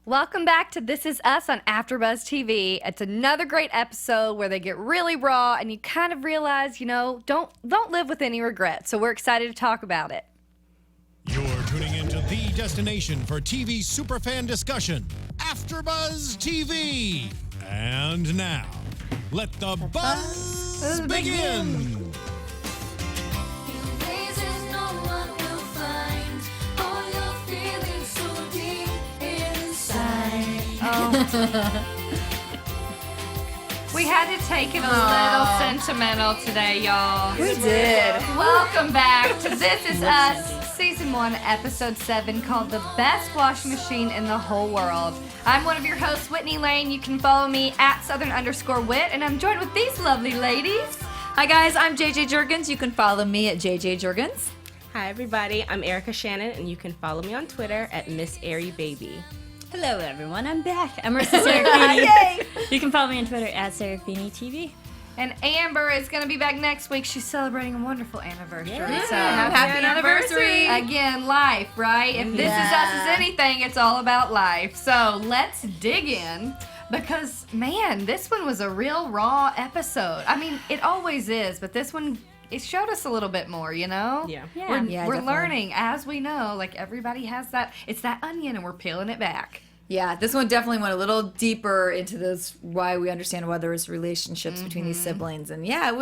Welcome back to This Is Us on AfterBuzz TV. It's another great episode where they get really raw and you kind of realize, don't live with any regrets. So we're excited to talk about it. You're tuning into the destination for TV superfan discussion, AfterBuzz TV. And now, let the buzz begin. We had to take it a little sentimental today, y'all. We did. Welcome back to This Is Us, Season 1, Episode 7, called The Best Washing Machine in the Whole World. I'm one of your hosts, Whitney Lane. You can follow me at Southern_Wit, and I'm joined with these lovely ladies. Hi, guys. I'm JJ Jurgens. You can follow me at JJ Jurgens. Hi, everybody. I'm Erica Shannon, and you can follow me on Twitter at Miss Airy Baby. Hello, everyone. I'm Beth. I'm Marisa Serafini. Yay! You can follow me on Twitter at Serafini TV. And Amber is going to be back next week. She's celebrating a wonderful anniversary. Yeah. So Happy anniversary. Again, life, right? If This Is Us is anything, it's all about life. So let's dig in because, man, this one was a real raw episode. I mean, it always is, but this one, it showed us a little bit more, Yeah. We're definitely. learning as we know. Like, everybody has that. It's that onion, and we're peeling it back. Yeah, this one definitely went a little deeper into this, why we understand why there was relationships between these siblings. And yeah,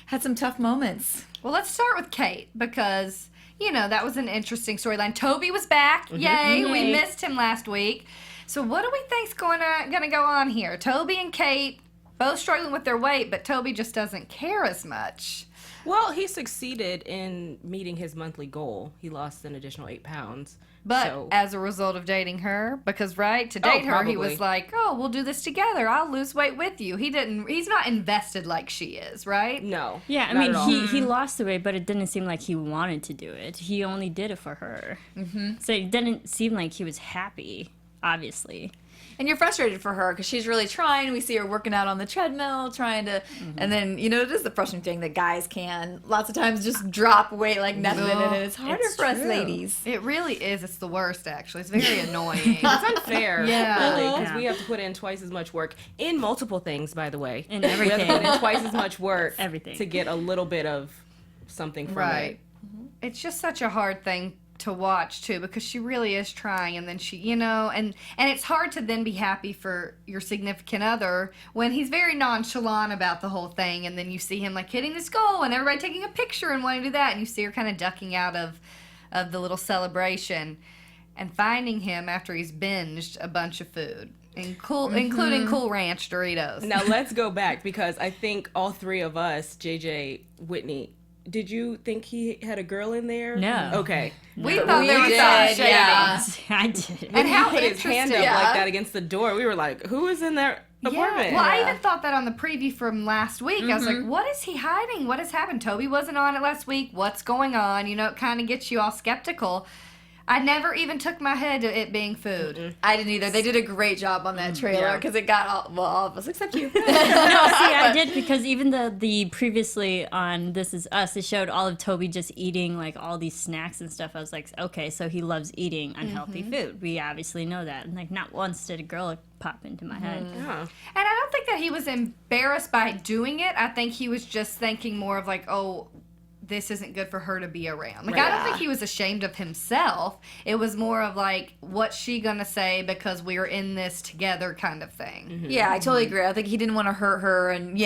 had some tough moments. Well, let's start with Kate because, that was an interesting storyline. Toby was back. Yay. We missed him last week. So what do we think's going to go on here? Toby and Kate both struggling with their weight, but Toby just doesn't care as much. Well, he succeeded in meeting his monthly goal. He lost an additional 8 pounds. But as a result of dating her, because, right, to date her, he was like, oh, we'll do this together. I'll lose weight with you. He's not invested like she is, right? No. Yeah, I mean, he lost the weight, but it didn't seem like he wanted to do it. He only did it for her. Mm-hmm. So it didn't seem like he was happy, obviously. And you're frustrated for her because she's really trying. We see her working out on the treadmill, trying to, and then, it is the frustrating thing that guys can lots of times just drop weight like nothing, and it's harder for us ladies. It really is. It's the worst, actually. It's very annoying. It's unfair, Yeah. really, because we have to put in twice as much work in multiple things, by the way. In We have everything. to put in twice as much work Everything. to get a little bit of something from Right. it. It's just such a hard thing to watch too because she really is trying, and then she and it's hard to then be happy for your significant other when he's very nonchalant about the whole thing, and then you see him like hitting this goal and everybody taking a picture and wanting to do that, and you see her kind of ducking out of the little celebration and finding him after he's binged a bunch of food, including Cool Ranch Doritos. Now, let's go back because I think all three of us, JJ, Whitney, did you think he had a girl in there? No. Okay. We thought there was did, some shady. yeah. I did. And how he put his hand up interesting. like that against the door. We were like, who is in their apartment? Well, I even thought that on the preview from last week. I was like, what is he hiding? What has happened? Toby wasn't on it last week. What's going on? It kind of gets you all skeptical. I never even took my head to it being food. I didn't either. They did a great job on that trailer because it got all of us except you. No, see, I did because even the previously on This Is Us, it showed all of Toby just eating like all these snacks and stuff. I was like, okay, so he loves eating unhealthy food. We obviously know that. And like not once did a girl pop into my head. Yeah. And I don't think that he was embarrassed by doing it. I think he was just thinking more of like, oh, this isn't good for her to be around. Like, I don't think he was ashamed of himself. It was more of like, what's she gonna say because we're in this together kind of thing. Yeah, I totally agree. I think he didn't want to hurt her, and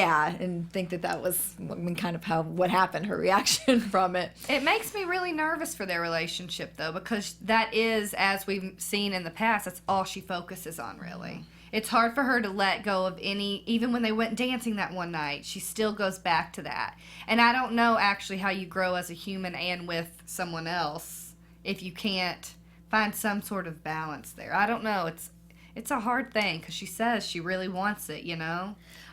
think that was kind of what happened, her reaction from it. It makes me really nervous for their relationship, though, because that is, as we've seen in the past, that's all she focuses on, really. It's hard for her to let go of even when they went dancing that one night, she still goes back to that. And I don't know actually how you grow as a human and with someone else if you can't find some sort of balance there. I don't know. It's a hard thing because she says she really wants it,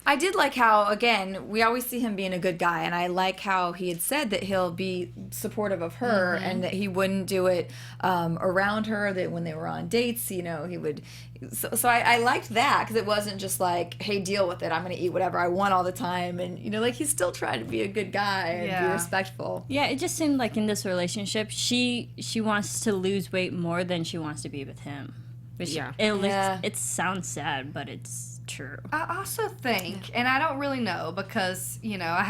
I did like how, again, we always see him being a good guy, and I like how he had said that he'll be supportive of her and that he wouldn't do it around her, that when they were on dates, he would. So I liked that because it wasn't just like, hey, deal with it. I'm going to eat whatever I want all the time. And, he's still trying to be a good guy and be respectful. Yeah, it just seemed like in this relationship, she wants to lose weight more than she wants to be with him. Which Yeah. it sounds sad, but it's true. I also think, and I don't really know because I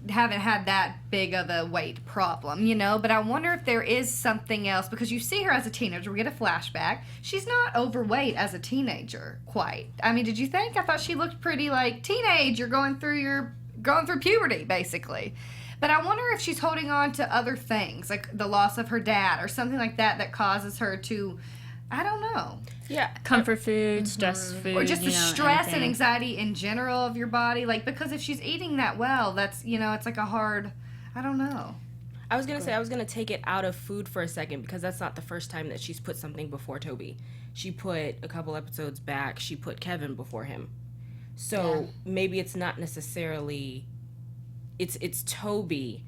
haven't had that big of a weight problem, but I wonder if there is something else because you see her as a teenager. We get a flashback. She's not overweight as a teenager, quite. I mean, did you think? I thought she looked pretty like teenage. You're going through puberty, basically. But I wonder if she's holding on to other things, like the loss of her dad or something like that causes her to, I don't know. Yeah. Comfort food, stress food. Or just the stress anything. and anxiety in general of your body. Like, because if she's eating that well, that's, it's like a hard, I don't know. I was going to take it out of food for a second because that's not the first time that she's put something before Toby. She put, a couple episodes back, she put Kevin before him. So maybe it's not necessarily, it's Toby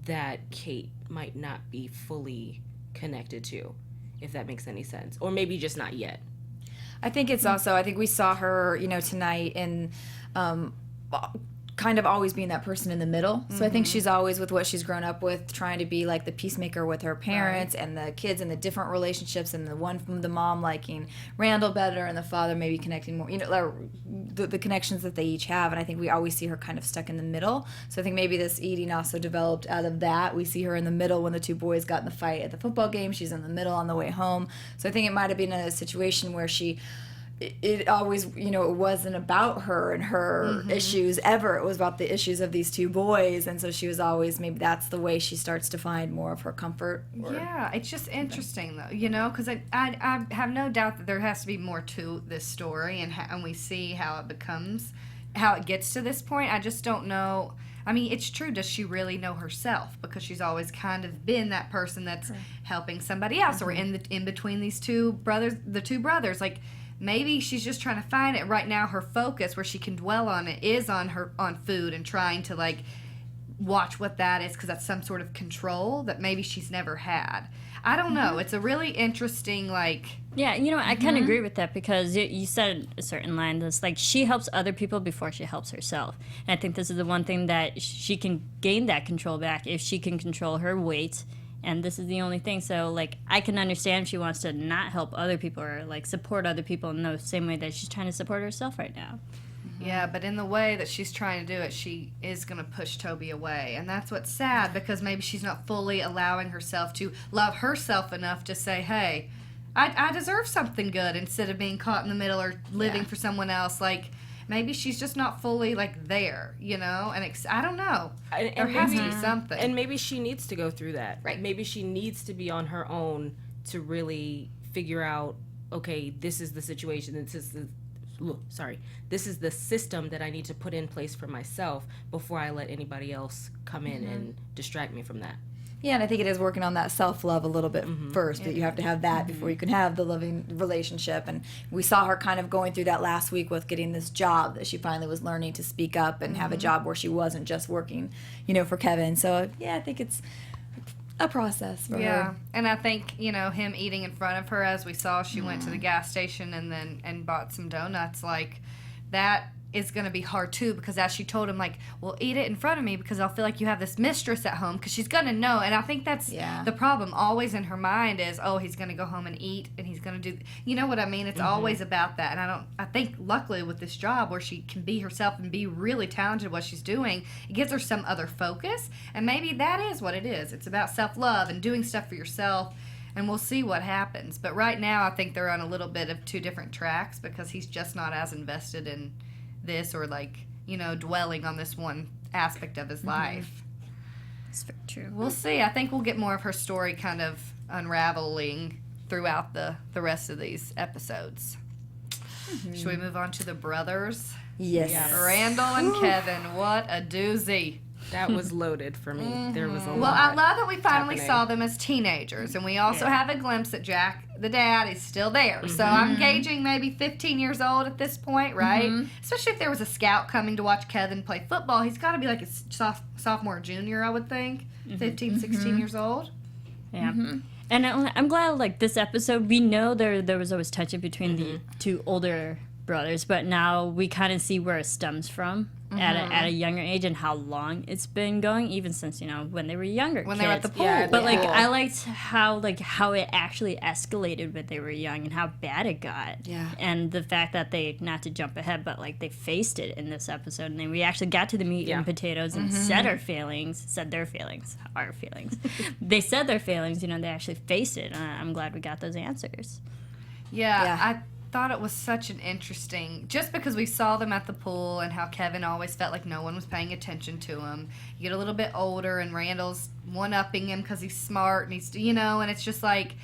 that Kate might not be fully connected to, if that makes any sense. Or maybe just not yet. I think it's also, I think we saw her, tonight in kind of always being that person in the middle. So I think she's always with what she's grown up with, trying to be like the peacemaker with her parents and the kids and the different relationships, and the one from the mom liking Randall better and the father maybe connecting more, the connections that they each have. And I think we always see her kind of stuck in the middle. So I think maybe this eating also developed out of that. We see her in the middle when the two boys got in the fight at the football game. She's in the middle on the way home. So I think it might have been a situation where it always, it wasn't about her and her issues ever. It was about the issues of these two boys. And so she was always, maybe that's the way she starts to find more of her comfort. Yeah, it's just interesting, though, because I have no doubt that there has to be more to this story, and we see how it gets to this point. I just don't know. I mean, it's true. Does she really know herself? Because she's always kind of been that person that's helping somebody else, or in between these two brothers, like, maybe she's just trying to find it. Right now, her focus, where she can dwell on it, is on food and trying to, like, watch what that is, because that's some sort of control that maybe she's never had. I don't know. It's a really interesting, like... Yeah, I kind of agree with that, because you said a certain line that's like, she helps other people before she helps herself. And I think this is the one thing that she can gain that control back if she can control her weight. And this is the only thing. So, like, I can understand if she wants to not help other people or, like, support other people in the same way that she's trying to support herself right now. Yeah, but in the way that she's trying to do it, she is going to push Toby away. And that's what's sad, because maybe she's not fully allowing herself to love herself enough to say, hey, I deserve something good, instead of being caught in the middle or living for someone else. Like, maybe she's just not fully, like, there, and I don't know. There has to be something. And maybe she needs to go through that. Right. Maybe she needs to be on her own to really figure out, okay, this is the situation, this is the system that I need to put in place for myself before I let anybody else come in and distract me from that. Yeah, and I think it is working on that self-love a little bit first, that you have to have that before you can have the loving relationship. And we saw her kind of going through that last week with getting this job, that she finally was learning to speak up and have a job where she wasn't just working, for Kevin. So, yeah, I think it's a process for her. Yeah, and I think, him eating in front of her, as we saw, she went to the gas station and bought some donuts, like, that is going to be hard too, because as she told him, like, well, eat it in front of me because I'll feel like you have this mistress at home, because she's going to know. And I think that's the problem always in her mind is, oh, he's going to go home and eat, and he's going to do, you know what I mean? It's always about that. And I think luckily with this job where she can be herself and be really talented at what she's doing, it gives her some other focus. And maybe that is what it is. It's about self-love and doing stuff for yourself. And we'll see what happens. But right now, I think they're on a little bit of two different tracks, because he's just not as invested in this, or, like, dwelling on this one aspect of his life. It's very true. We'll see. I think we'll get more of her story kind of unraveling throughout the rest of these episodes. Should we move on to the brothers? Yes. Randall and Kevin, what a doozy. That was loaded for me. There was a lot. Well, I love that we finally happening. saw them as teenagers, and we also have a glimpse that Jack, the dad, is still there. So I'm gauging maybe 15 years old at this point, right? Especially if there was a scout coming to watch Kevin play football. He's got to be like a sophomore or junior, I would think. 15, 16 years old. Yeah. And I'm glad, like, this episode, we know there was always tension between the two older brothers, but now we kind of see where it stems from. at a younger age, and how long it's been going, even since, when they were younger When kids. they were at the pool. Yeah, But yeah. I liked how it actually escalated when they were young and how bad it got. Yeah. And the fact that they, not to jump ahead, but they faced it in this episode, and then we actually got to the meat and potatoes and said our feelings. They said their feelings. They actually faced it. And I'm glad we got those answers. Yeah, I thought it was such an interesting, just because we saw them at the pool and how Kevin always felt like no one was paying attention to him. You get a little bit older and Randall's one-upping him because he's smart and he's, and it's just like,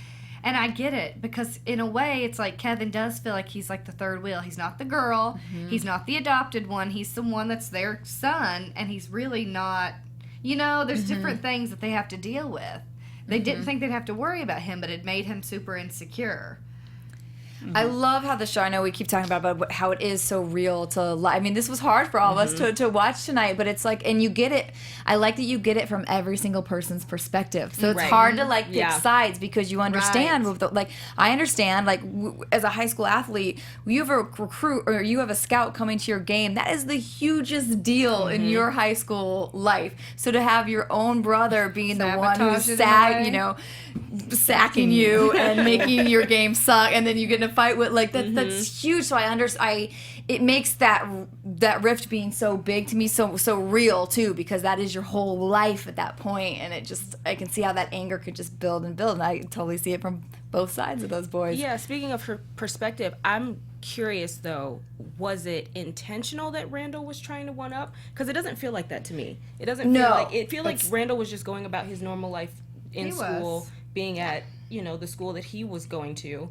and I get it, because in a way it's like Kevin does feel like he's like the third wheel. He's not the girl, he's not the adopted one, he's the one that's their son, and he's really not, there's different things that they have to deal with. They didn't think they'd have to worry about him, but it made him super insecure. I love how the show, I know we keep talking about how it is so real to life. I mean, this was hard for all of us to watch tonight, but it's like, and you get it. I like that you get it from every single person's perspective. So it's hard to pick sides, because you understand. I understand, as a high school athlete, you have a recruit or you have a scout coming to your game. That is the hugest deal in your high school life. So to have your own brother being the one who's sacking you and making your game suck, and then you get in a fight with that's huge. So it makes that rift being so big to me so real too, because that is your whole life at that point, and I can see how that anger could just build and build, and I totally see it from both sides of those boys. Yeah, speaking of her perspective, I'm curious though, was it intentional that Randall was trying to one up? Because it doesn't feel like that to me. It doesn't feel like it. Feel like Randall was just going about his normal life in school, being at the school that he was going to,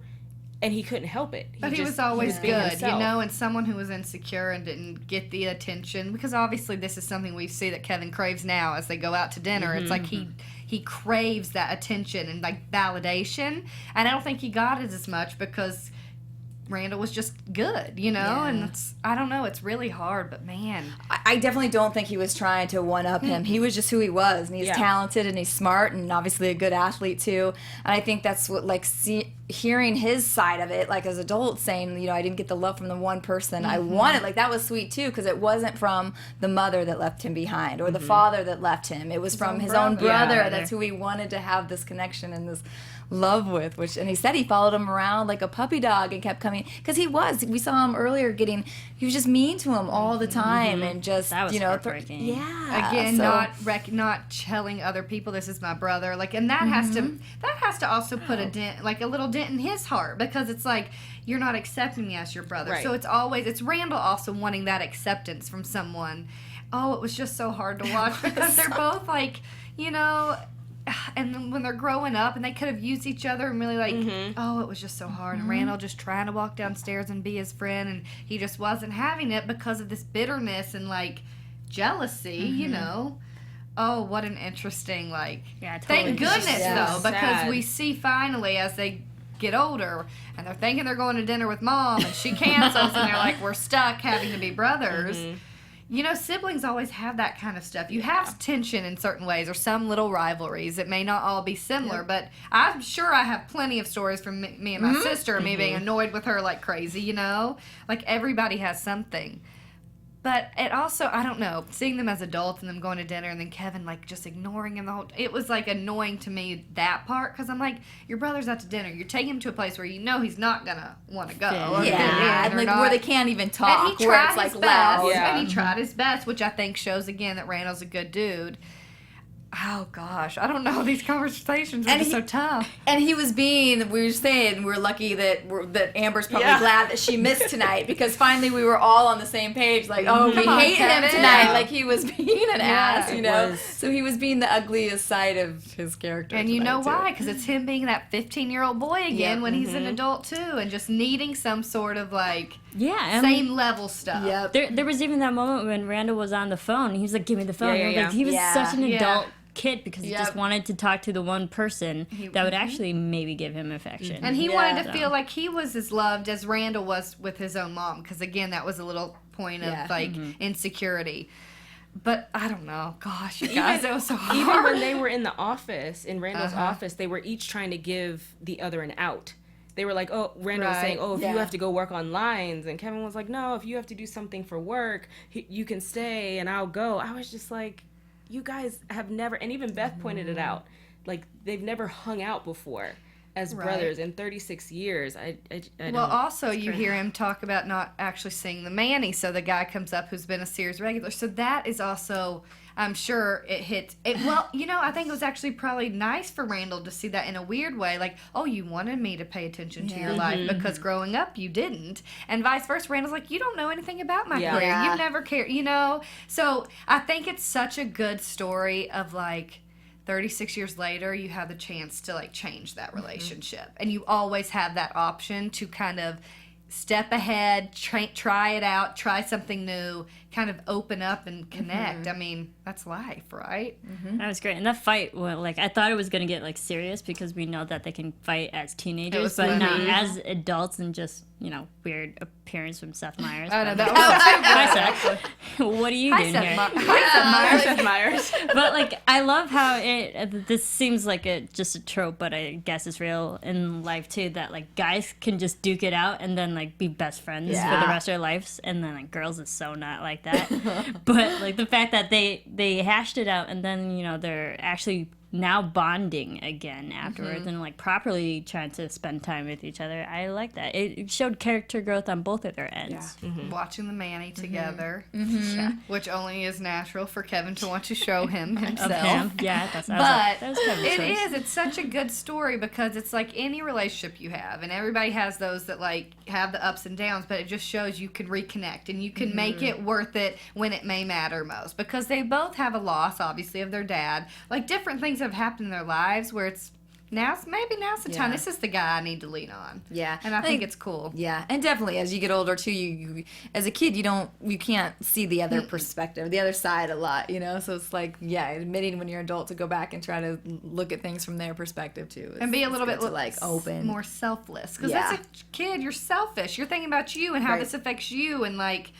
and he couldn't help it. He was always good, and someone who was insecure and didn't get the attention, because obviously this is something we see that Kevin craves now as they go out to dinner. It's like he craves that attention and validation, and I don't think he got it as much because Randall was just good, and I don't know, it's really hard, but man. I definitely don't think he was trying to one-up him. He was just who he was, and he's talented, and he's smart, and obviously a good athlete, too. And I think that's what, hearing his side of it, as adults saying, I didn't get the love from the one person I wanted, that was sweet, too, because it wasn't from the mother that left him behind, or the father that left him. It was from his own brother. Yeah. That's who he wanted to have this connection and this love with, and he said he followed him around like a puppy dog and kept coming, because we saw him earlier he was just mean to him all the time, and just, that was heartbreaking. Again, not telling other people this is my brother, and that has to also put a dent, a little dent in his heart, because it's like, you're not accepting me as your brother. Right. So it's Randall also wanting that acceptance from someone. Oh, it was just so hard to watch, because they're both and when they're growing up, and they could have used each other and really oh, it was just so hard. And Randall just trying to walk downstairs and be his friend, and he just wasn't having it because of this bitterness and jealousy, Oh, what an interesting totally. Thank goodness though, because we see finally as they get older and they're thinking they're going to dinner with mom, and she cancels, and they're like, we're stuck having to be brothers. Siblings always have that kind of stuff. You have tension in certain ways, or some little rivalries. It may not all be similar, but I'm sure I have plenty of stories from me and my sister, me being annoyed with her like crazy, everybody has something. But it also, I don't know, seeing them as adults and them going to dinner, and then Kevin just ignoring him it was annoying to me, that part, because I'm like, your brother's out to dinner, you're taking him to a place where he's not gonna want to go. Where they can't even talk, and he tried his best, loud. and he tried his best, which I think shows again that Randall's a good dude. Oh gosh, I don't know. These conversations are just so tough. And he was we were saying we're lucky that Amber's probably glad that she missed tonight, because finally we were all on the same page. We hate him tonight. He was being an ass, So he was being the ugliest side of his character. And you know why? Because it's him being that 15-year-old boy again when he's an adult too, and just needing some sort of same level stuff. There was even that moment when Randall was on the phone. He was like, "Give me the phone." He was such an adult kid, because he just wanted to talk to the one person that would actually maybe give him affection. And he wanted to feel like he was as loved as Randall was with his own mom, because again, that was a little point of insecurity. But I don't know. Gosh, you guys, it was so hard. Even when they were in the office, in Randall's office, they were each trying to give the other an out. they were like, oh, Randall was saying, Right. oh, if you have to go work on lines, and Kevin was like, no, if you have to do something for work, you can stay and I'll go. I was just like, you guys have never, and even Beth pointed it out, like they've never hung out before as brothers in 36 years. I Well, also you hear him talk about not actually seeing the Manny, so the guy comes up who's been a series regular. So that is also, I'm sure it hits it. Well, you know, I think it was actually probably nice for Randall to see that in a weird way, like, oh, you wanted me to pay attention to your life because growing up you didn't, and vice versa. Randall's like, you don't know anything about my career. You never cared, you know. So I think it's such a good story of like, 36 years later, you have the chance to like change that relationship, and you always have that option to kind of step ahead, try it out, try something new, kind of open up and connect. I mean, that's life, right? That was great. And that fight, well, like, I thought it was going to get, like, serious because we know that they can fight as teenagers, but not as adults and just, you know, weird appearance from Seth Meyers. I know, that was Hi, Seth. What are you doing here? Hi, Seth Meyers. But, like, I love how this seems like just a trope, but I guess it's real in life, too, that, like, guys can just duke it out and then, like, be best friends for the rest of their lives, and then, like, girls is so not like that. But, like, the fact that they hashed it out and then, you know, they're actually now bonding again afterwards and like properly trying to spend time with each other. I like that. It showed character growth on both of their ends. watching the Manny together, which only is natural for Kevin to want to show him himself. Of him. Yeah, that But was Kevin's it choice. is. It's such a good story because it's like any relationship you have, and everybody has those that like have the ups and downs, but it just shows you can reconnect and you can make it worth it when it may matter most, because they both have a loss, obviously, of their dad. Like different things have happened in their lives where it's now's the time. This is the guy I need to lean on. Yeah. And I think it's cool. Yeah, and definitely as you get older too, you as a kid you can't see the other perspective, the other side a lot, you know. So it's like admitting when you're an adult to go back and try to look at things from their perspective too, And be a little bit to, like open, more selfless, because Yeah. as a kid you're selfish. You're thinking about you and how this affects you and like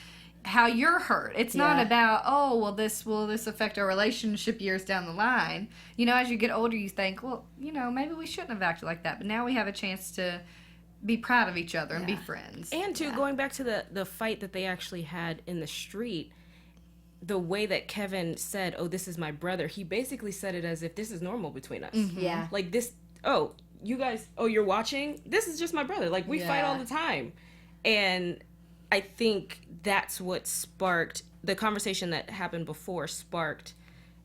how you're hurt. It's not about, oh, will this affect our relationship years down the line. You know, as you get older, you think, well, you know, maybe we shouldn't have acted like that. But now we have a chance to be proud of each other and be friends. And going back to the fight that they actually had in the street, the way that Kevin said, oh, this is my brother, he basically said it as if this is normal between us. Yeah. Like this, oh, you guys, oh, you're watching? This is just my brother. Like, we fight all the time. And I think that's what sparked the conversation that happened before, sparked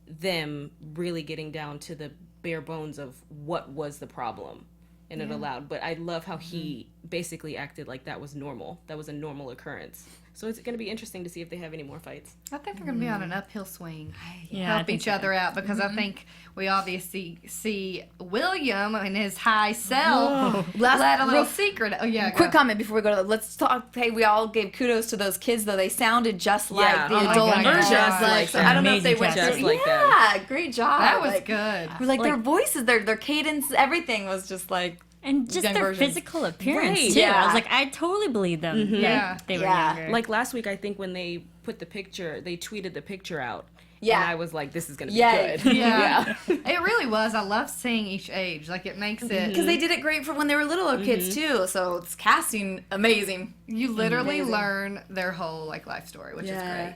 them really getting down to the bare bones of what was the problem, and it allowed. But I love how he basically acted like that was normal. That was a normal occurrence. So it's going to be interesting to see if they have any more fights. I think they're going to be on an uphill swing. Yeah, I Help think each so. other out, because I think we obviously see William in his high self let a little secret. Oh, yeah. Quick comment before we go to let's talk. Hey, we all gave kudos to those kids though. They sounded just like Yeah. the Oh my adult goodness. versions. Just like so them. I don't know if they Amazing went cast. through. Just like them. Yeah, great job. That was Like, good. like their voices, their cadence, everything was just like. And just Young their versions. physical appearance, Right. too. Yeah. I was like, I totally believe them. Yeah. They were Yeah. younger. Like last week, I think when they put the picture, they tweeted the picture out. Yeah. And I was like, this is going to be Yeah. good. Yeah. It really was. I love seeing each age. Like, it makes it. Because they did it great for when they were little kids too. So it's casting amazing. You literally Amazing. learn their whole, like, life story, which is Yeah. great.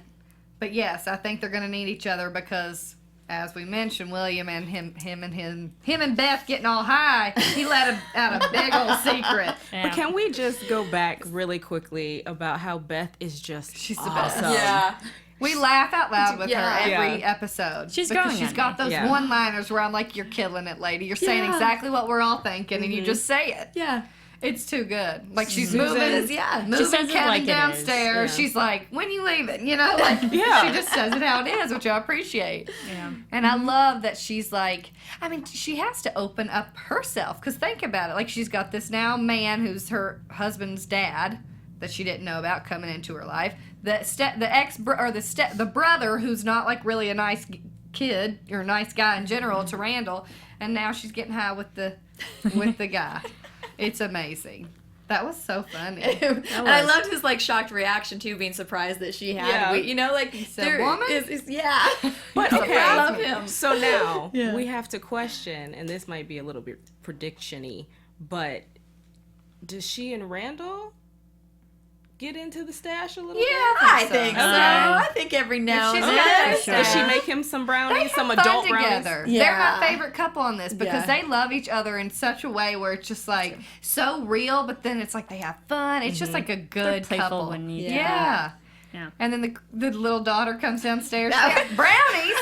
But yes, I think they're going to need each other because, as we mentioned, William and him and Beth getting all high, he let out a big old secret. Yeah. But can we just go back really quickly about how Beth is just She's the best. awesome. We laugh out loud with her every Yeah. episode. She's because growing she's on got me. those Yeah. one-liners where I'm like, you're killing it, lady. You're saying Yeah. exactly what we're all thinking, and you just say it. Yeah. It's too good. Like, she's Susan moving, is- moving says it Kevin like it is. downstairs. Yeah. She's like, when you leaving? You know, like, Yeah. she just says it how it is, which I appreciate. Yeah. And I love that she's like, I mean, she has to open up herself, because think about it. Like, she's got this now man who's her husband's dad that she didn't know about coming into her life. The brother who's not like really a nice kid or a nice guy in general to Randall, and now she's getting high with the guy. It's amazing. That was so funny. And I loved his like shocked reaction too, being surprised that she had. Yeah. You know, like said, "Woman?" Yeah. But So okay, I love him. So now we have to question, and this might be a little bit prediction-y, but does she and Randall get into the stash a little Yeah, bit? I think so. I think every now and then. Sure. Does she make him some brownies, some adult brownies? together. Yeah. They're my favorite couple on this because Yeah. they love each other in such a way where it's just like so real, but then it's like they have fun. It's just like a good playful couple. when needed. Yeah. Yeah. And then the little daughter comes downstairs. She's like, brownies.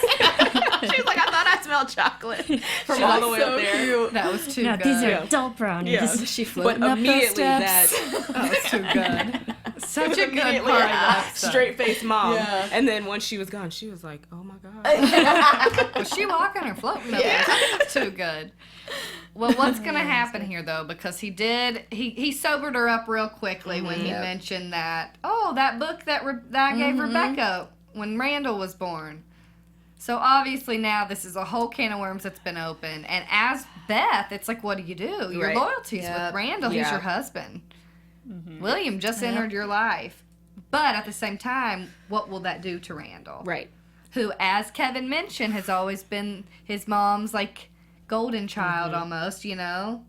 She was like, I thought I smelled chocolate from all the way up there. Cute. That was too No, good. these are adult brownies. Yeah. She But floating up those immediately steps. That was too good. Such a good part of immediately that episode. straight face mom. Yeah. And then when she was gone, she was like, oh my God. Was she walking or floating up there? Too good. Well, what's going to happen here, though? Because he sobered her up real quickly when he mentioned that, that book that I gave Rebecca when Randall was born. So obviously now this is a whole can of worms that's been opened. And as Beth, it's like, what do? Your Right. loyalty's with Randall. He's your husband. William just entered your life. But at the same time, what will that do to Randall? Right. Who, as Kevin mentioned, has always been his mom's, like, golden child almost, you know?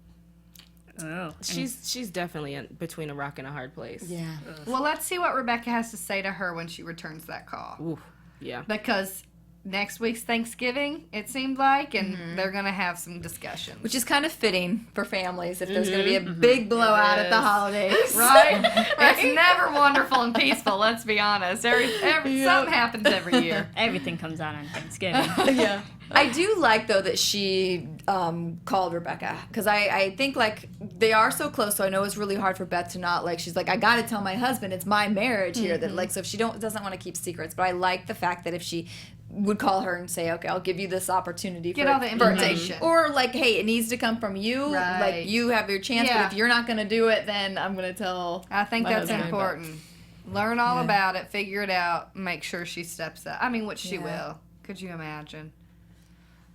Oh. She's definitely between a rock and a hard place. Yeah. Well, let's see what Rebecca has to say to her when she returns that call. Ooh, yeah. Because next week's Thanksgiving, it seemed like, and they're going to have some discussions. Which is kind of fitting for families if there's going to be a big blowout at the holidays. Right? It's never wonderful and peaceful, let's be honest. Something happens every year. Everything comes out on Thanksgiving. Yeah. I do like, though, that she called Rebecca. Because I think, like, they are so close, so I know it's really hard for Beth to not, like, she's like, I got to tell my husband, it's my marriage here. That, like, so if she doesn't want to keep secrets. But I like the fact that if she would call her and say, okay, I'll give you this opportunity. Get all the information. Or, like, hey, it needs to come from you. Right. Like, you have your chance, Yeah. but if you're not going to do it, then I'm going to tell I think my that's husband. important. Learn all about it, figure it out, make sure she steps up. I mean, which she Yeah. will. Could you imagine?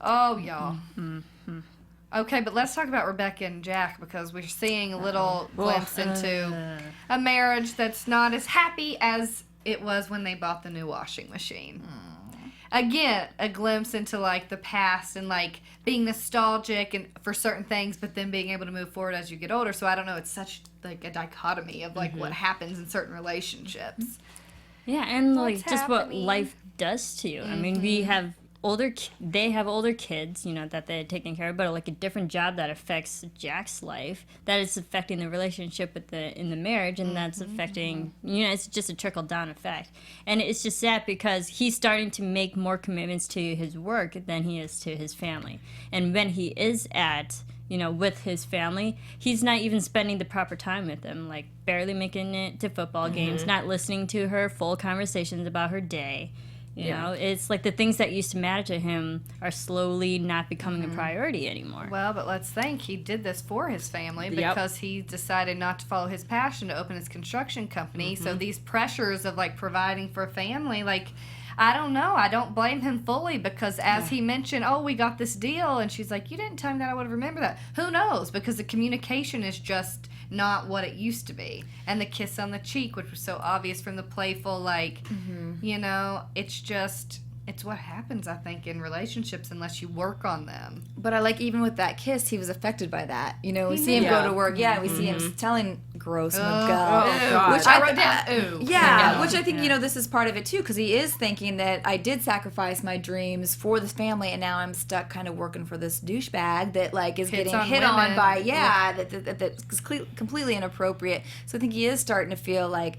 Oh, y'all. Okay, but let's talk about Rebecca and Jack because we're seeing a little glimpse into a marriage that's not as happy as it was when they bought the new washing machine. Again, a glimpse into like the past and like being nostalgic and for certain things, but then being able to move forward as you get older. So I don't know, it's such like a dichotomy of like what happens in certain relationships. Yeah, and like What's just what happening? life does to you. I mean, we have they have older kids, you know, that they're taking care of, but like a different job that affects Jack's life, that is affecting the relationship in the marriage, and that's affecting, you know, it's just a trickle down effect. And it's just sad because he's starting to make more commitments to his work than he is to his family. And when he is with his family, he's not even spending the proper time with them, like barely making it to football games, not listening to her full conversations about her day. You know, it's like the things that used to matter to him are slowly not becoming a priority anymore. Well, but let's think he did this for his family because he decided not to follow his passion to open his construction company. So these pressures of like providing for a family, like, I don't know. I don't blame him fully because as he mentioned, we got this deal. And she's like, you didn't tell me that. I would have remembered that. Who knows? Because the communication is just not what it used to be. And the kiss on the cheek, which was so obvious from the playful, like, you know, it's what happens, I think, in relationships unless you work on them. But I like even with that kiss, he was affected by that. You know, we see him go to work. Yeah, we see him telling gross Miguel. God. Which I wrote down, ooh. Yeah, which I think, you know, this is part of it too, because he is thinking that I did sacrifice my dreams for this family, and now I'm stuck kind of working for this douchebag that, like, is Hits getting on hit women. on by, that's completely inappropriate. So I think he is starting to feel like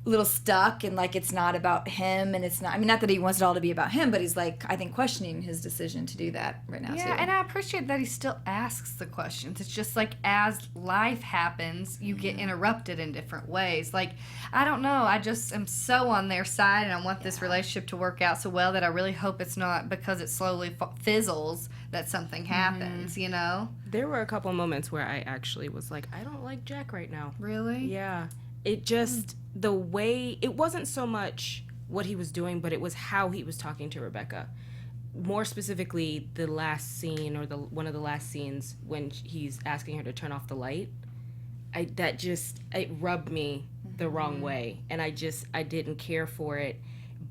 a little stuck and like it's not about him, and it's not, I mean, not that he wants it all to be about him, but he's like, I think, questioning his decision to do that right now too. Yeah, and I appreciate that he still asks the questions. It's just like as life happens, you get interrupted in different ways. Like, I don't know, I just am so on their side, and I want this relationship to work out so well that I really hope it's not because it slowly fizzles that something happens, you know? There were a couple of moments where I actually was like, I don't like Jack right now. Really? Yeah. It just, the way, it wasn't so much what he was doing, but it was how he was talking to Rebecca. More specifically, the last scene, or one of the last scenes when he's asking her to turn off the light. It rubbed me the wrong way, and I didn't care for it.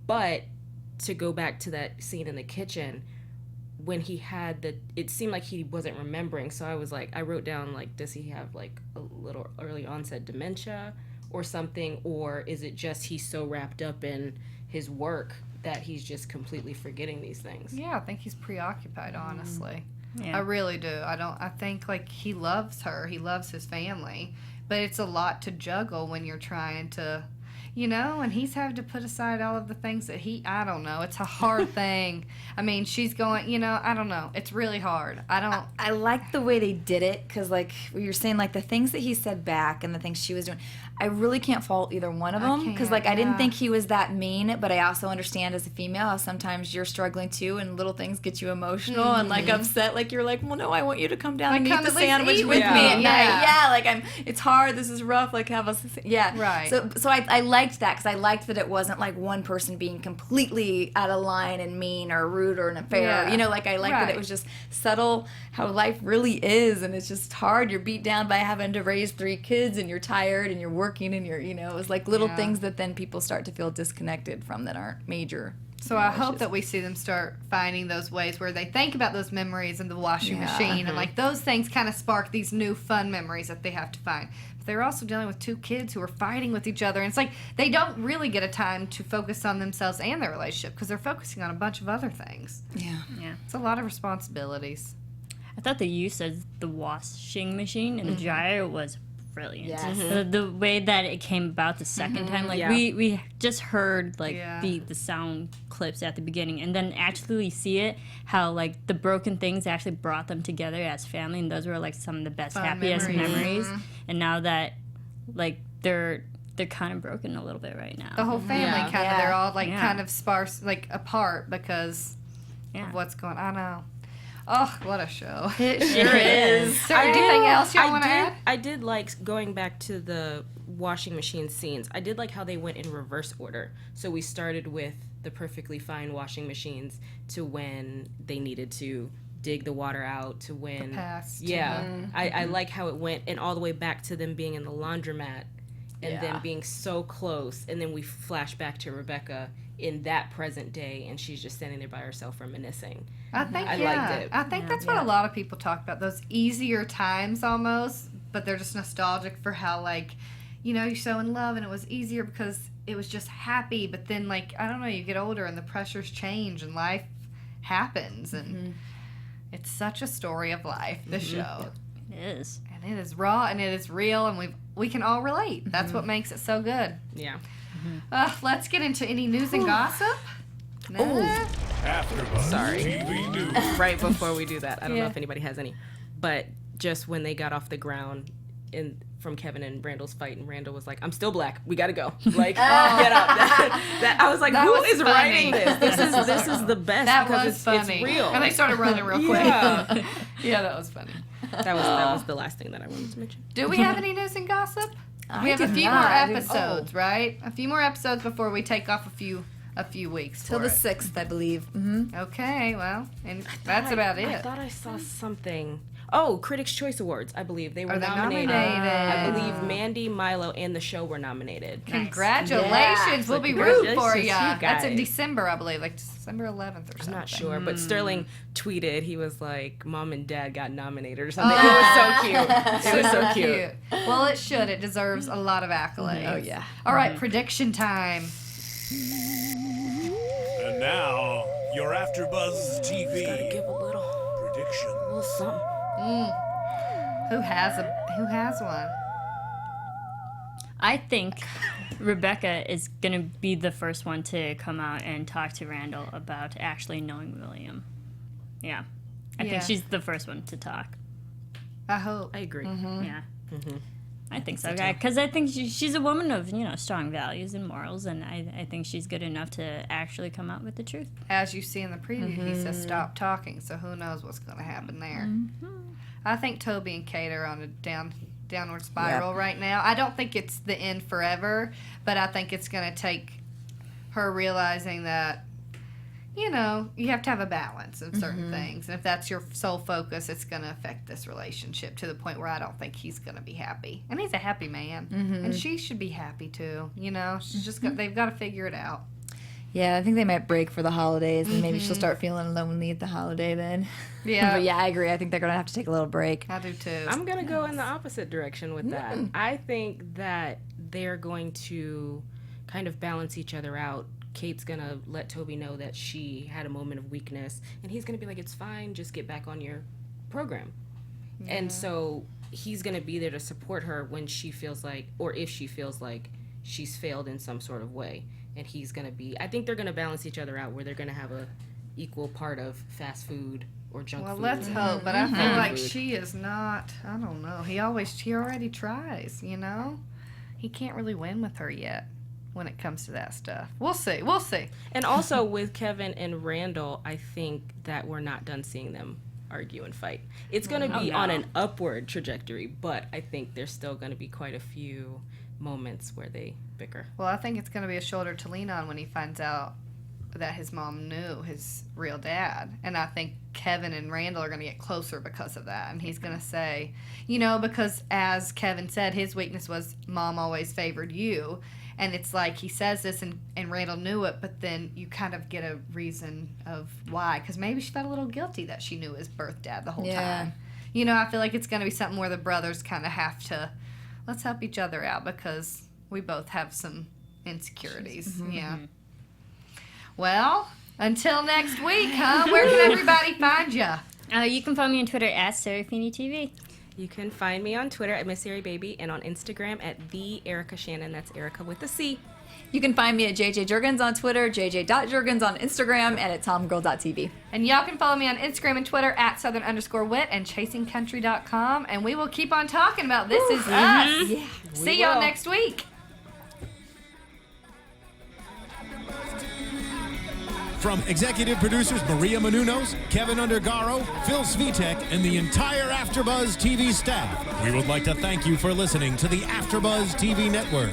But to go back to that scene in the kitchen, when he had it seemed like he wasn't remembering. So I was like, I wrote down, like, does he have, like, a little early onset dementia or something? Or is it just he's so wrapped up in his work that he's just completely forgetting these things? Yeah, I think he's preoccupied, honestly. Yeah. I really do. I think, like, he loves her. He loves his family. But it's a lot to juggle when you're trying to, and he's having to put aside all of the things that I don't know. It's a hard thing. I mean, she's going, I don't know. It's really hard. I like the way they did it, because, like, you're saying, like, the things that he said back and the things she was doing, I really can't fault either one of them, because, like, I didn't think he was that mean, but I also understand as a female how sometimes you're struggling too, and little things get you emotional and, like, upset. Like, you're like, well, no, I want you to come down and eat the sandwich with me at night. Yeah, like, it's hard, this is rough, like, have us, Right. So I liked that, because I liked that it wasn't, like, one person being completely out of line and mean or rude or an affair. Yeah. Like, I liked that it was just subtle how life really is, and it's just hard. You're beat down by having to raise 3 kids, and you're tired, and you're working, and you're, it was like little things that then people start to feel disconnected from that aren't major. So I hope that we see them start finding those ways where they think about those memories in the washing machine, and, like, those things kind of spark these new fun memories that they have to find. But they're also dealing with 2 kids who are fighting with each other, and it's like they don't really get a time to focus on themselves and their relationship because they're focusing on a bunch of other things. Yeah. It's a lot of responsibilities. I thought the use of the washing machine and the dryer was brilliant. Yes. The way that it came about the second time, like we just heard like the sound clips at the beginning, and then actually see it how like the broken things actually brought them together as family, and those were like some of the best, happiest memories. And now that like they're kind of broken a little bit right now. The whole family kind of they're all like kind of sparse, like apart because of what's going on. I know. Oh, what a show. It sure is. Is there anything else y'all want to add? I did like going back to the washing machine scenes. I did like how they went in reverse order. So we started with the perfectly fine washing machines to when they needed to dig the water out to when the past. I like how it went, and all the way back to them being in the laundromat and then being so close, and then we flash back to Rebecca in that present day, and she's just standing there by herself reminiscing. I think I liked it. I think that's what a lot of people talk about, those easier times almost, but they're just nostalgic for how, like, you're so in love and it was easier because it was just happy, but then, like, I don't know, you get older and the pressures change and life happens, and it's such a story of life, this show. It is. And it is raw and it is real, and we can all relate. That's what makes it so good. Yeah. Let's get into any news and gossip. AfterBuzz TV News. Right before we do that, I don't know if anybody has any, but just when they got off the ground from Kevin and Randall's fight, and Randall was like, "I'm still black. We gotta go. Like, get up." I was like, "Who is writing this? This is the best." That because was funny. It's real. And they started running real quick. Yeah, That was funny. that was the last thing that I wanted to mention. Do we have any news and gossip? We have a few more episodes, right? A few more episodes before we take off a few weeks Till for the it. 6th, I believe. Okay, well, and that's about it. I thought I saw something. Oh, Critics' Choice Awards, I believe. They were Are they nominated. nominated? I believe Mandy, Milo, and the show were nominated. Congratulations. Yeah. We'll be rooting for Congratulations you. to you That's in guys. December, I believe, like December 11th or something. I'm not sure, but Sterling tweeted, he was like, "Mom and Dad got nominated," or something. It was so cute. It was so cute. Well, it should. It deserves a lot of accolades. Oh, yeah. All right, prediction time. And now, your AfterBuzz Gotta TV give a little prediction. something. Who has one? I think Rebecca is going to be the first one to come out and talk to Randall about actually knowing William. Yeah. I think she's the first one to talk. I hope. I agree. Yeah. I think so. Because I think she's a woman of, strong values and morals, and I think she's good enough to actually come out with the truth. As you see in the preview, he says stop talking, so who knows what's going to happen there. I think Toby and Kate are on a downward spiral right now. I don't think it's the end forever, but I think it's going to take her realizing that, you have to have a balance of certain things. And if that's your sole focus, it's going to affect this relationship to the point where I don't think he's going to be happy. And he's a happy man. And she should be happy too. She's just they've got to figure it out. Yeah, I think they might break for the holidays, and maybe she'll start feeling lonely at the holiday then. Yeah. But yeah, I agree. I think they're going to have to take a little break. I do too. I'm going to go in the opposite direction with that. I think that they're going to kind of balance each other out. Kate's going to let Toby know that she had a moment of weakness, and he's going to be like, it's fine, just get back on your program. Yeah. And so he's going to be there to support her when she feels like, or if she feels like she's failed in some sort of way. And he's going to be, I think they're going to balance each other out where they're going to have a equal part of fast food or junk food. Well, let's hope, but I feel like she is not, I don't know. He already tries, you know? He can't really win with her yet when it comes to that stuff. We'll see. And also with Kevin and Randall, I think that we're not done seeing them argue and fight. It's going to be on an upward trajectory, but I think there's still going to be quite a few moments where they bicker. Well, I think it's going to be a shoulder to lean on when he finds out that his mom knew his real dad. And I think Kevin and Randall are going to get closer because of that. And he's going to say, you know, because as Kevin said, his weakness was mom always favored you. And it's like he says this and Randall knew it, but then you kind of get a reason of why. Because maybe she felt a little guilty that she knew his birth dad the whole time. You know, I feel like it's going to be something where the brothers kind of have to, let's help each other out because we both have some insecurities. Yeah. Well, until next week, huh? Where can everybody find you? You can find me on Twitter at Serafini TV. You can find me on Twitter at Miss Sari Baby and on Instagram at the Erica Shannon. That's Erica with a C. You can find me at JJ Jurgens on Twitter, jj.jurgens on Instagram, and at tomgirl.tv. And y'all can follow me on Instagram and Twitter at southern_wit and chasingcountry.com. And we will keep on talking about This Is Us. Yeah. See y'all next week. From executive producers Maria Menounos, Kevin Undergaro, Phil Svitek, and the entire AfterBuzz TV staff, we would like to thank you for listening to the AfterBuzz TV network.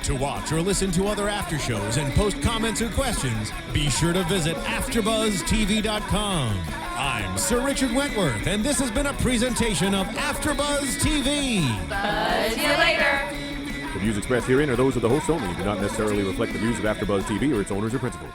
To watch or listen to other after shows and post comments or questions, be sure to visit AfterBuzzTV.com. I'm Sir Richard Wentworth, and this has been a presentation of AfterBuzz TV. See you later. The views expressed herein are those of the hosts only and do not necessarily reflect the views of AfterBuzz TV or its owners or principals.